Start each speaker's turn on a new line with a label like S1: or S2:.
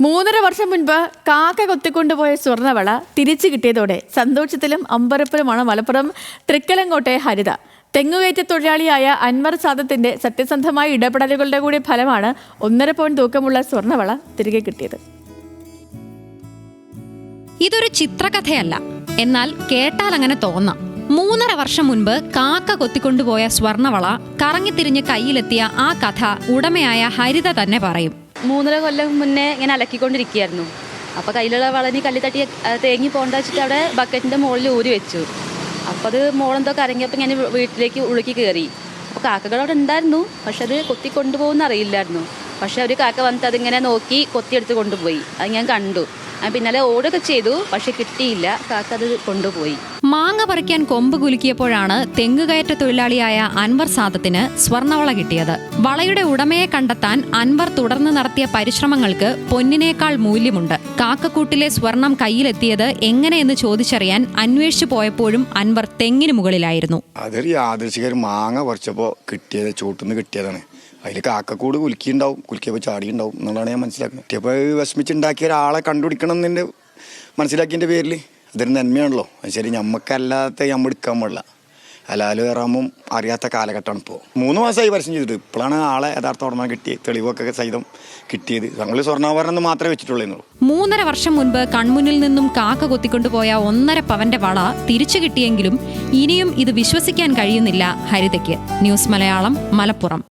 S1: 3.5 വർഷം മുൻപ് കാക്ക കൊത്തിക്കൊണ്ടുപോയ സ്വർണ്ണവള തിരിച്ചു കിട്ടിയതോടെ സന്തോഷത്തിലും അമ്പരപ്പിലുമാണ് മലപ്പുറം തൃക്കലങ്കോട്ടെ ഹരിത. തെങ്ങുകയറ്റ തൊഴിലാളിയായ അൻവർ സാദത്തിന്റെ സത്യസന്ധമായ ഇടപെടലുകളുടെ കൂടി ഫലമാണ് 1.5 പൗണ്ട് തൂക്കമുള്ള സ്വർണ്ണവള തിരികെ കിട്ടിയത്.
S2: ഇതൊരു ചിത്രകഥയല്ല, എന്നാൽ കേട്ടാൽ അങ്ങനെ തോന്നാം. 3.5 വർഷം മുൻപ് കാക്ക കൊത്തിക്കൊണ്ടുപോയ സ്വർണ്ണവള കറങ്ങിത്തിരിഞ്ഞ് കയ്യിലെത്തിയ ആ കഥ ഉടമയായ ഹരിത തന്നെ പറയും.
S3: 3.5 കൊല്ലം മുന്നേ ഇങ്ങനെ അലക്കിക്കൊണ്ടിരിക്കുകയായിരുന്നു. അപ്പോൾ കയ്യിലുള്ള വളനി കല്ല് തട്ടി തേങ്ങി പോകേണ്ട വെച്ചിട്ട് അവിടെ ബക്കറ്റിൻ്റെ മുകളിൽ ഊരി വെച്ചു. അപ്പോൾ അത് മോളെന്തോ കറങ്ങിയപ്പോൾ ഞാൻ വീട്ടിലേക്ക് ഉളുക്കി കയറി. അപ്പോൾ കാക്കകൾ അവിടെ ഉണ്ടായിരുന്നു, പക്ഷെ അത് കൊത്തി കൊണ്ടുപോകുമെന്ന് അറിയില്ലായിരുന്നു. പക്ഷെ ഒരു കാക്ക വന്നിട്ട് അതിങ്ങനെ നോക്കി കൊത്തിയെടുത്ത് കൊണ്ടുപോയി. അത് ഞാൻ കണ്ടു. പിന്നാലെ ഓടുകയൊക്കെ ചെയ്തു, പക്ഷെ കിട്ടിയില്ല. കാക്ക അത് കൊണ്ടുപോയി.
S2: മാങ്ങ പറിക്കാൻ കൊമ്പ് കുലുക്കിയപ്പോഴാണ് തെങ്ങുകയറ്റ തൊഴിലാളിയായ അൻവർ സാദത്തിന് സ്വർണ്ണവള കിട്ടിയത്. വളയുടെ ഉടമയെ കണ്ടെത്താൻ അൻവർ തുടർന്ന് നടത്തിയ പരിശ്രമങ്ങൾക്ക് പൊന്നിനേക്കാൾ മൂല്യമുണ്ട്. കാക്കക്കൂട്ടിലെ സ്വർണം കയ്യിലെത്തിയത് എങ്ങനെയെന്ന് ചോദിച്ചറിയാൻ അന്വേഷിച്ചു പോയപ്പോഴും അൻവർ തെങ്ങിന് മുകളിലായിരുന്നു.
S4: അതൊരു യാദൃശിക മാങ്ങ പറിച്ചപ്പോൾ കിട്ടിയത്, ചൂട്ടുന്ന് കിട്ടിയതാണ്. അതിൽ കാക്കക്കൂട് കുലുക്കിയപ്പോൾ ചാടിയുണ്ടാവും എന്നുള്ളതാണ് ഞാൻ മനസ്സിലാക്കുന്നത്. കിട്ടിയപ്പോൾ വിഷമിച്ചുണ്ടാക്കിയ ഒരാളെ കണ്ടുപിടിക്കണം എന്നതിൻ്റെ മനസ്സിലാക്കിയതിൻ്റെ പേരിൽ അതൊരു നന്മയാണല്ലോ. അത് ശരി, ഞമ്മക്കല്ലാത്ത നമ്മൾ എടുക്കാൻ പാടില്ല. ഹലാല് കയറാകുമ്പം അറിയാത്ത കാലഘട്ടമാണ് ഇപ്പോൾ. 3 മാസമായി പരസ്യം ചെയ്തിട്ട് ഇപ്പോഴാണ് ആളെ യഥാർത്ഥ ഓർമ്മ കിട്ടി, തെളിവൊക്കെ സഹിതം കിട്ടിയത്. ഞങ്ങൾ സ്വർണ്ണാഭരണം മാത്രമേ വെച്ചിട്ടുള്ളൂ.
S2: 3.5 വർഷം മുൻപ് കൺമുന്നിൽ നിന്നും കാക്ക കൊത്തിക്കൊണ്ടുപോയ 1.5 പവന്റെ വള തിരിച്ചു കിട്ടിയെങ്കിലും ഇനിയും ഇത് വിശ്വസിക്കാൻ കഴിയുന്നില്ല ഹരിതയ്ക്ക്. ന്യൂസ് മലയാളം, മലപ്പുറം.